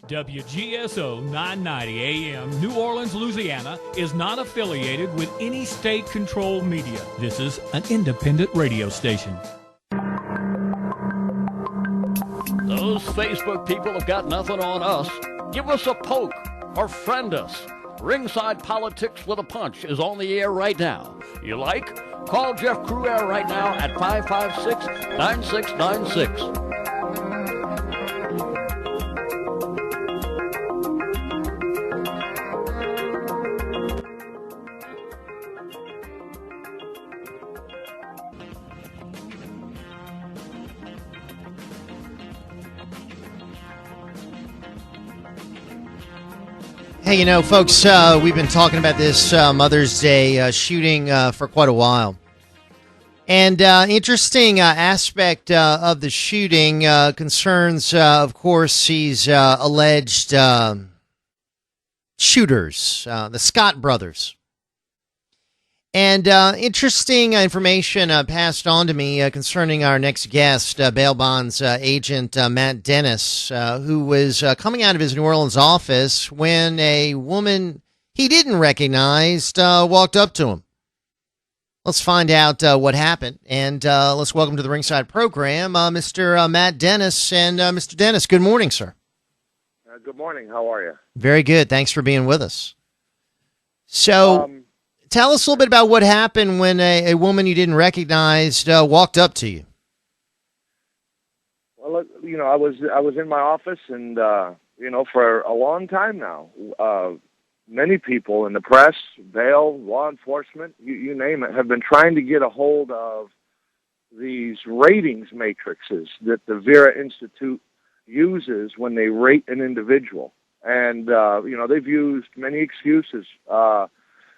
WGSO 990 AM, New Orleans, Louisiana, is not affiliated with any state-controlled media. This is an independent radio station. Those Facebook people have got nothing on us. Give us a poke or friend us. Ringside Politics with a Punch is on the air right now. You like? Call Jeff Cruer right now at 556-9696. Hey, you know, folks, we've been talking about this Mother's Day shooting for quite a while. And interesting aspect of the shooting concerns, of course, these alleged shooters, the Scott brothers. And interesting information passed on to me concerning our next guest, bail bonds agent Matt Dennis, who was coming out of his New Orleans office when a woman he didn't recognize walked up to him. Let's find out what happened, and let's welcome to the Ringside program Mr. Matt Dennis. And Mr. Dennis, good morning, sir. Good morning. How are you? Very good. Thanks for being with us. So... tell us a little bit about what happened when a woman you didn't recognize walked up to you. Well, you know, I was in my office, and you know, for a long time now, many people in the press, bail, law enforcement, you name it, have been trying to get a hold of these ratings matrices that the Vera Institute uses when they rate an individual, and you know, they've used many excuses.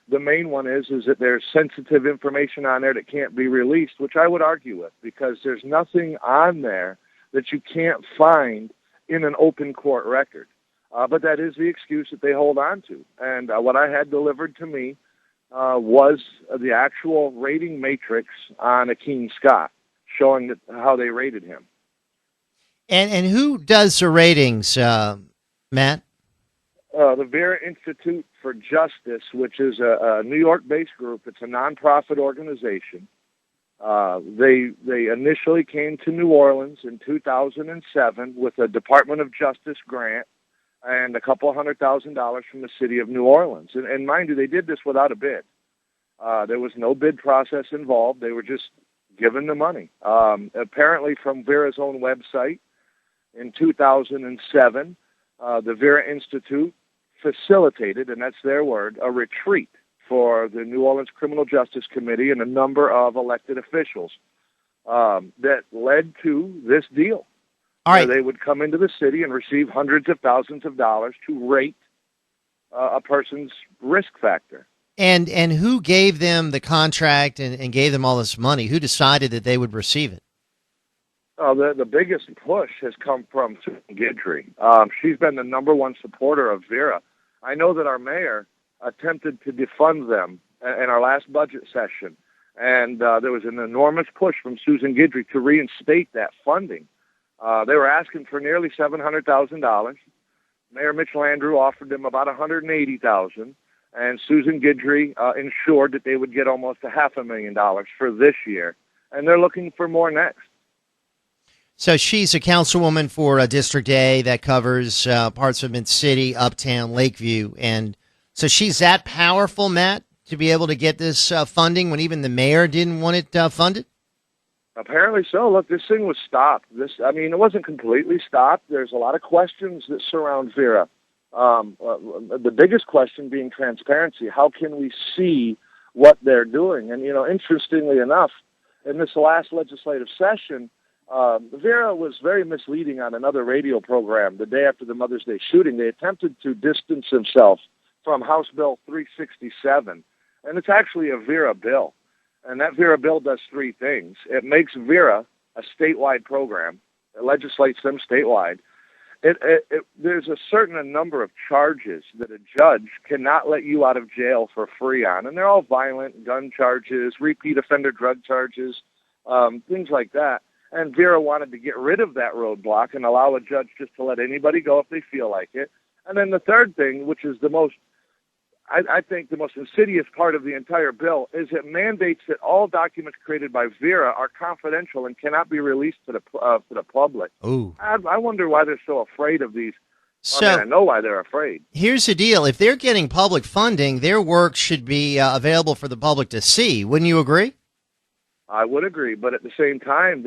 The main one is that there's sensitive information on there that can't be released, which I would argue with, because there's nothing on there that you can't find in an open court record. But that is the excuse that they hold on to. And what I had delivered to me was the actual rating matrix on Akeem Scott, showing how they rated him. And who does the ratings, Matt? The Vera Institute for Justice, which is a New York-based group. It's a nonprofit organization. They initially came to New Orleans in 2007 with a Department of Justice grant and a couple $100,000 from the city of New Orleans. And mind you, they did this without a bid. There was no bid process involved. They were just given the money. Apparently, from Vera's own website, in 2007, the Vera Institute facilitated, and that's their word, a retreat for the New Orleans Criminal Justice Committee and a number of elected officials that led to this deal. All right. Where they would come into the city and receive hundreds of thousands of dollars to rate a person's risk factor. And who gave them the contract and gave them all this money? Who decided that they would receive it? The biggest push has come from Susan Guidry. She's been the number one supporter of Vera. I know that our mayor attempted to defund them in our last budget session, and there was an enormous push from Susan Guidry to reinstate that funding. They were asking for nearly $700,000. Mayor Mitch Landrieu offered them about $180,000, and Susan Guidry ensured that they would get almost $500,000 for this year, and they're looking for more next. So she's a councilwoman for District A that covers parts of Mid-City, Uptown, Lakeview. And so she's that powerful, Matt, to be able to get this funding when even the mayor didn't want it funded? Apparently so. Look, this thing was stopped. It wasn't completely stopped. There's a lot of questions that surround Vera. The biggest question being transparency. How can we see what they're doing? And, you know, interestingly enough, in this last legislative session, Vera was very misleading on another radio program the day after the Mother's Day shooting. They attempted to distance themselves from House Bill 367, and it's actually a Vera bill. And that Vera bill does three things. It makes Vera a statewide program. It legislates them statewide. There's a certain number of charges that a judge cannot let you out of jail for free on, and they're all violent, gun charges, repeat offender drug charges, things like that. And Vera wanted to get rid of that roadblock and allow a judge just to let anybody go if they feel like it. And then the third thing, which is the most, I think the most insidious part of the entire bill, is it mandates that all documents created by Vera are confidential and cannot be released to the public. Ooh. I wonder why they're so afraid of these. So, I know why they're afraid. Here's the deal. If they're getting public funding, their work should be available for the public to see. Wouldn't you agree? I would agree, but at the same time,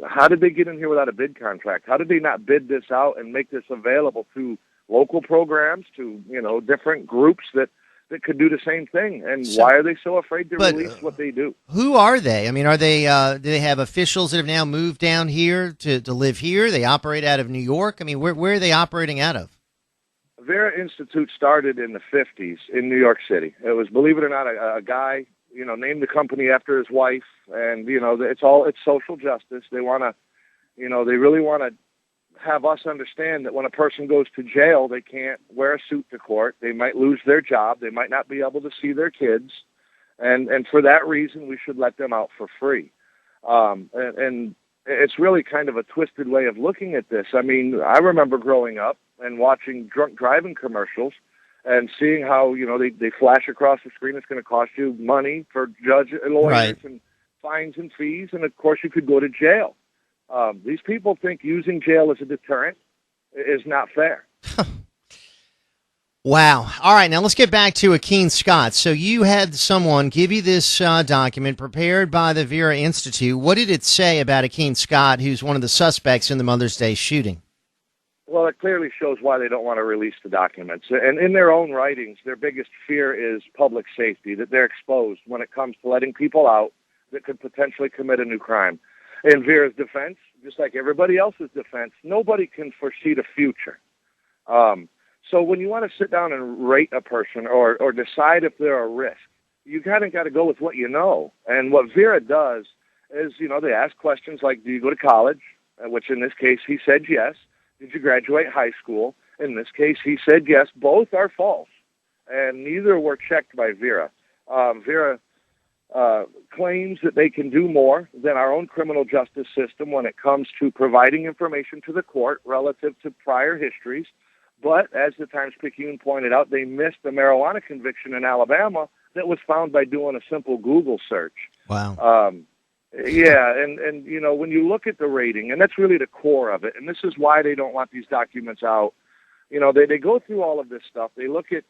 how did they get in here without a bid contract? How did they not bid this out and make this available to local programs, to different groups that could do the same thing? And why are they so afraid to release what they do? Who are they? I mean, are they? Do they have officials that have now moved down here to live here? They operate out of New York. I mean, where are they operating out of? Vera Institute started in the 50s in New York City. It was, believe it or not, a guy named the company after his wife, and it's social justice. They want to, they really want to have us understand that when a person goes to jail, they can't wear a suit to court. They might lose their job. They might not be able to see their kids. And for that reason, we should let them out for free. And it's really kind of a twisted way of looking at this. I mean, I remember growing up and watching drunk driving commercials and seeing how, they flash across the screen, it's going to cost you money for judge and lawyers, right, and fines and fees, and of course you could go to jail. These people think using jail as a deterrent is not fair. Wow. All right, now let's get back to Akeem Scott. So you had someone give you this document prepared by the Vera Institute. What did it say about Akeem Scott, who's one of the suspects in the Mother's Day shooting? Well, it clearly shows why they don't want to release the documents. And in their own writings, their biggest fear is public safety, that they're exposed when it comes to letting people out that could potentially commit a new crime. In Vera's defense, just like everybody else's defense, nobody can foresee the future. So when you want to sit down and rate a person or decide if they're a risk, you kind of got to go with what you know. And what Vera does is, they ask questions like, do you go to college? Which in this case, he said yes. Did you graduate high school? In this case, he said yes. Both are false, and neither were checked by Vera. Vera claims that they can do more than our own criminal justice system when it comes to providing information to the court relative to prior histories. But as the Times-Picayune pointed out, they missed a marijuana conviction in Alabama that was found by doing a simple Google search. Wow. Yeah, and when you look at the rating, and that's really the core of it, and this is why they don't want these documents out. They go through all of this stuff. They look at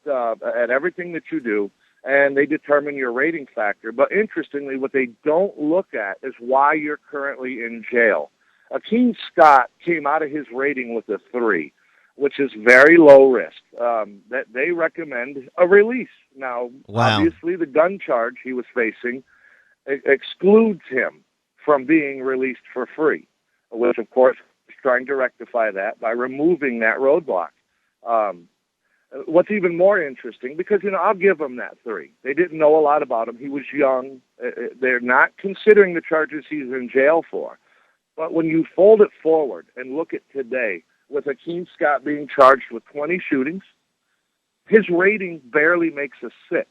everything that you do, and they determine your rating factor. But interestingly, what they don't look at is why you're currently in jail. Akeem Scott came out of his rating with a 3, which is very low risk. That they recommend a release. Now, wow, obviously, the gun charge he was facing excludes him from being released for free, which, of course, is trying to rectify that by removing that roadblock. What's even more interesting, because, I'll give him that 3. They didn't know a lot about him. He was young. They're not considering the charges he's in jail for. But when you fold it forward and look at today, with Akeem Scott being charged with 20 shootings, his rating barely makes a 6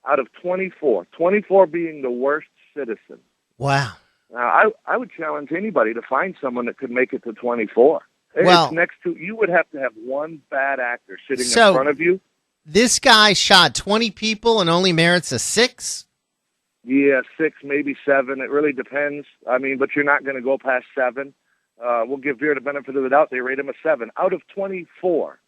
out of 24. 24 being the worst citizen. Wow. Now, I would challenge anybody to find someone that could make it to 24. Well, it's next to, you would have to have one bad actor sitting in front of you. This guy shot 20 people and only merits a 6? Yeah, 6, maybe 7. It really depends. I mean, but you're not going to go past 7. We'll give Vera the benefit of the doubt. They rate him a 7 out of 24.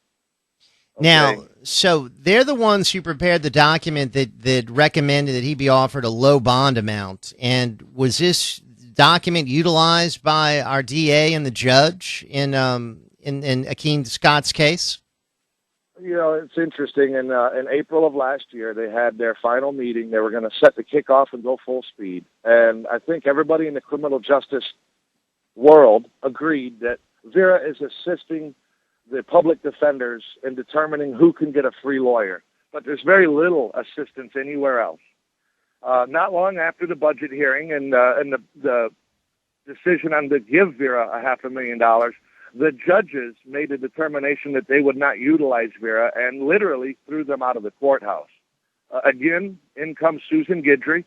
Okay. Now, so they're the ones who prepared the document that recommended that he be offered a low bond amount. And was this document utilized by our DA and the judge in Akeem Scott's case? It's interesting. In April of last year, they had their final meeting. They were going to set the kickoff and go full speed. And I think everybody in the criminal justice world agreed that Vera is assisting the public defenders in determining who can get a free lawyer. But there's very little assistance anywhere else. Not long after the budget hearing and the decision on to give Vera $500,000, the judges made a determination that they would not utilize Vera and literally threw them out of the courthouse. Again, in comes Susan Guidry.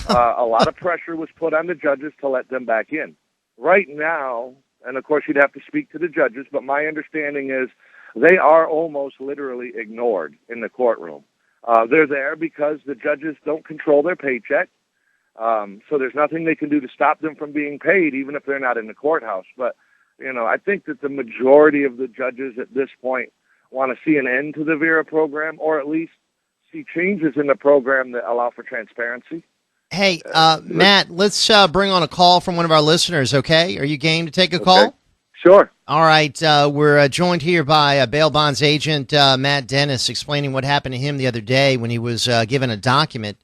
A lot of pressure was put on the judges to let them back in. right now, and of course you'd have to speak to the judges, but my understanding is they are almost literally ignored in the courtroom. They're there because the judges don't control their paycheck, so there's nothing they can do to stop them from being paid, even if they're not in the courthouse. But, I think that the majority of the judges at this point want to see an end to the Vera program, or at least see changes in the program that allow for transparency. Hey, Matt, let's bring on a call from one of our listeners, okay? Are you game to take a call? Okay. Sure. All right. We're joined here by bail bonds agent Matt Dennis, explaining what happened to him the other day when he was given a document.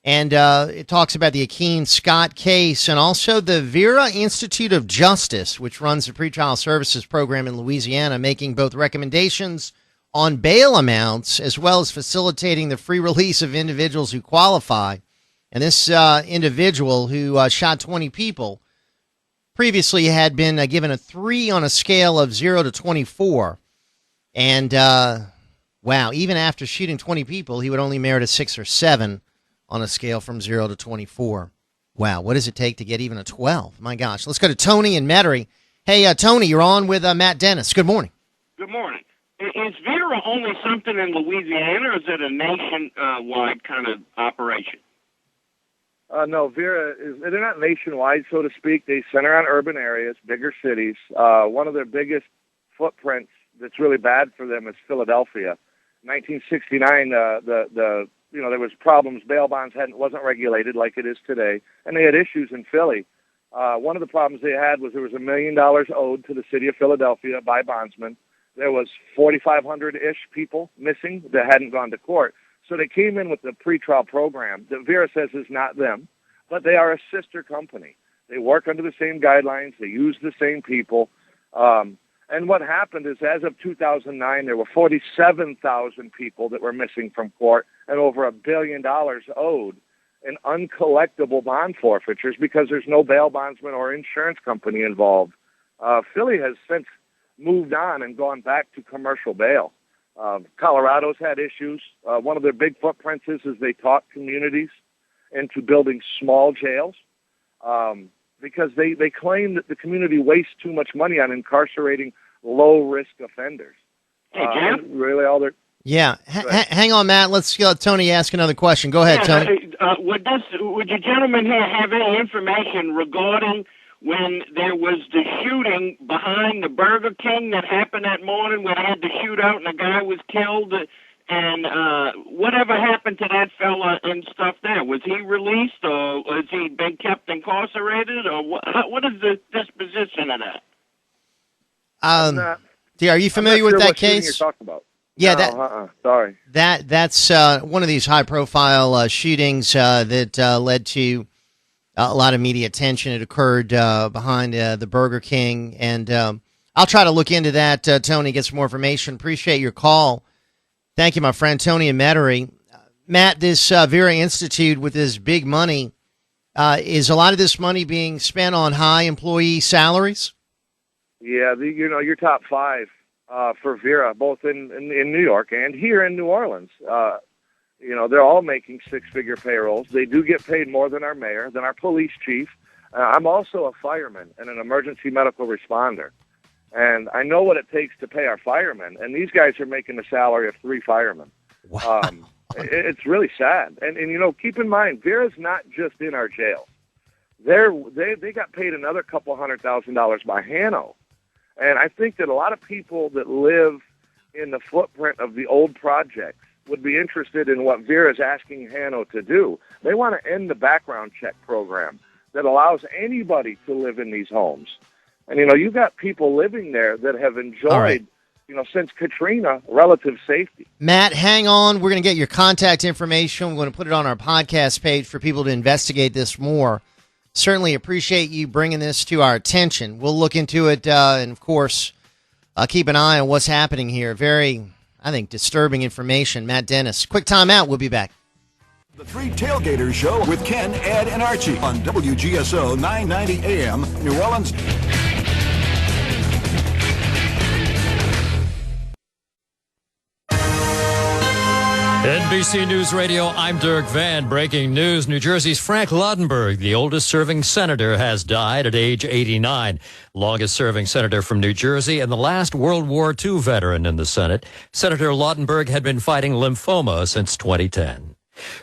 And it talks about the Akeem Scott case and also the Vera Institute of Justice, which runs the pretrial services program in Louisiana, making both recommendations on bail amounts as well as facilitating the free release of individuals who qualify. And this individual who shot 20 people previously had been given a 3 on a scale of 0 to 24. And, wow, even after shooting 20 people, he would only merit a 6 or 7 on a scale from 0 to 24. Wow, what does it take to get even a 12? My gosh. Let's go to Tony in Metairie. Hey, Tony, you're on with Matt Dennis. Good morning. Good morning. Is Vera only something in Louisiana, or is it a nationwide kind of operation? No, Vera they're not nationwide, so to speak. They center on urban areas, bigger cities. One of their biggest footprints that's really bad for them is Philadelphia. 1969, there was problems. Bail bonds wasn't regulated like it is today, and they had issues in Philly. One of the problems they had was there was $1 million owed to the city of Philadelphia by bondsmen. There was 4,500-ish people missing that hadn't gone to court. So they came in with the pretrial program that Vera says is not them, but they are a sister company. They work under the same guidelines. They use the same people. And what happened is, as of 2009, there were 47,000 people that were missing from court and over $1 billion owed in uncollectible bond forfeitures because there's no bail bondsman or insurance company involved. Philly has since moved on and gone back to commercial bail. Colorado's had issues. One of their big footprints is they taught communities into building small jails because they claim that the community wastes too much money on incarcerating low-risk offenders. Hey, Jim? Really all they're... Yeah. Hang on, Matt. Let's let Tony ask another question. Go ahead, Tony. Would you gentlemen here have any information regarding when there was the shooting behind the Burger King that happened that morning when they had the shootout and the guy was killed? And whatever happened to that fella and stuff there? Was he released, or has he been kept incarcerated, or what is the disposition of that? Are you familiar with that case? You're talking about. Yeah, no, sorry. That's one of these high-profile shootings that led to a lot of media attention. It occurred behind the Burger King, and I'll try to look into that, Tony, get some more information. Appreciate your call. Thank you, my friend, Tony in Metairie. Matt, this Vera Institute with this big money, is a lot of this money being spent on high employee salaries? Yeah, your top 5 for Vera, both in New York and here in New Orleans. They're all making 6-figure payrolls. They do get paid more than our mayor, than our police chief. I'm also a fireman and an emergency medical responder. And I know what it takes to pay our firemen, and these guys are making a salary of 3 firemen. Wow. It's really sad. And keep in mind, Vera's not just in our jails. They got paid another couple $100,000 by Hano. And I think that a lot of people that live in the footprint of the old projects would be interested in what Vera's asking Hano to do. They want to end the background check program that allows anybody to live in these homes. And, you've got people living there that have enjoyed, since Katrina, relative safety. Matt, hang on. We're going to get your contact information. We're going to put it on our podcast page for people to investigate this more. Certainly appreciate you bringing this to our attention. We'll look into it, and, of course, keep an eye on what's happening here. Very, I think, disturbing information. Matt Dennis. Quick time out. We'll be back. The Three Tailgaters Show with Ken, Ed, and Archie on WGSO 990 AM, New Orleans. NBC News Radio, I'm Dirk Van. Breaking news, New Jersey's Frank Laudenberg, the oldest serving senator, has died at age 89. Longest serving senator from New Jersey and the last World War II veteran in the Senate. Senator Laudenberg had been fighting lymphoma since 2010.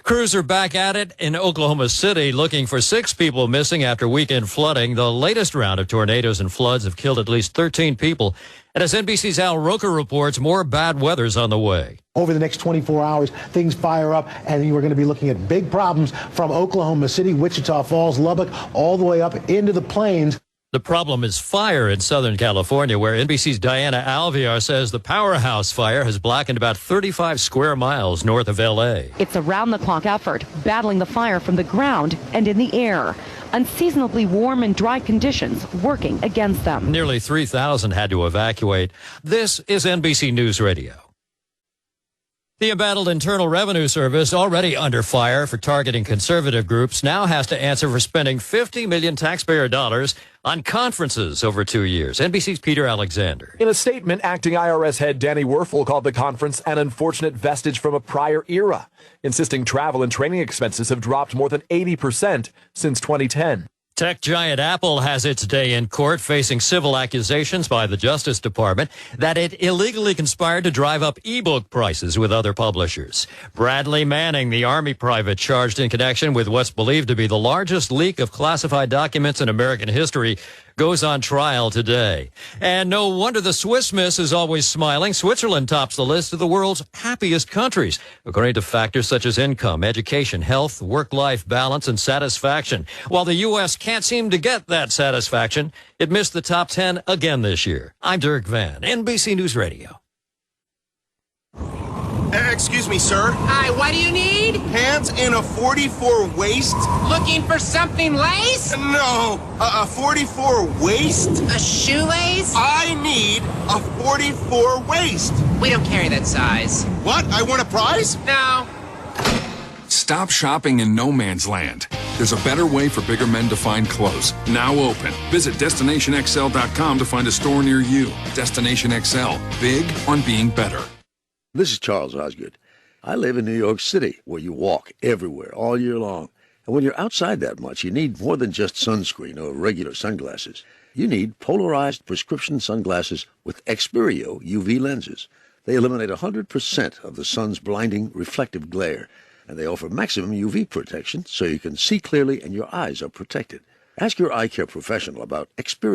Crews are back at it in Oklahoma City looking for 6 people missing after weekend flooding. The latest round of tornadoes and floods have killed at least 13 people. And as NBC's Al Roker reports, more bad weather's on the way. Over the next 24 hours, things fire up, and you are going to be looking at big problems from Oklahoma City, Wichita Falls, Lubbock, all the way up into the plains. The problem is fire in Southern California, where NBC's Diana Alvear says the powerhouse fire has blackened about 35 square miles north of L.A. It's a round-the-clock effort, battling the fire from the ground and in the air. Unseasonably warm and dry conditions working against them. Nearly 3,000 had to evacuate. This is NBC News Radio. The embattled Internal Revenue Service, already under fire for targeting conservative groups, now has to answer for spending $50 million taxpayer dollars on conferences over 2 years. NBC's Peter Alexander. In a statement, acting IRS head Danny Werfel called the conference an unfortunate vestige from a prior era, insisting travel and training expenses have dropped more than 80% since 2010. Tech giant Apple has its day in court facing civil accusations by the Justice Department that it illegally conspired to drive up ebook prices with other publishers. Bradley Manning, the Army private charged in connection with what's believed to be the largest leak of classified documents in American history, goes on trial today. And no wonder the Swiss Miss is always smiling. Switzerland tops the list of the world's happiest countries, according to factors such as income, education, health, work-life balance, and satisfaction. While the U.S. can't seem to get that satisfaction, it missed the top 10 again this year. I'm Dirk Van, NBC News Radio. Excuse me, sir. Hi, what do you need? Pants in a 44 waist? Looking for something lace? No, a 44 waist? A shoelace? I need a 44 waist. We don't carry that size. What? I won a prize? No. Stop shopping in no man's land. There's a better way for bigger men to find clothes. Now open. Visit DestinationXL.com to find a store near you. Destination XL. Big on being better. This is Charles Osgood. I live in New York City, where you walk everywhere all year long. And when you're outside that much, you need more than just sunscreen or regular sunglasses. You need polarized prescription sunglasses with Experio UV lenses. They eliminate 100% of the sun's blinding reflective glare, and they offer maximum UV protection so you can see clearly and your eyes are protected. Ask your eye care professional about Experio.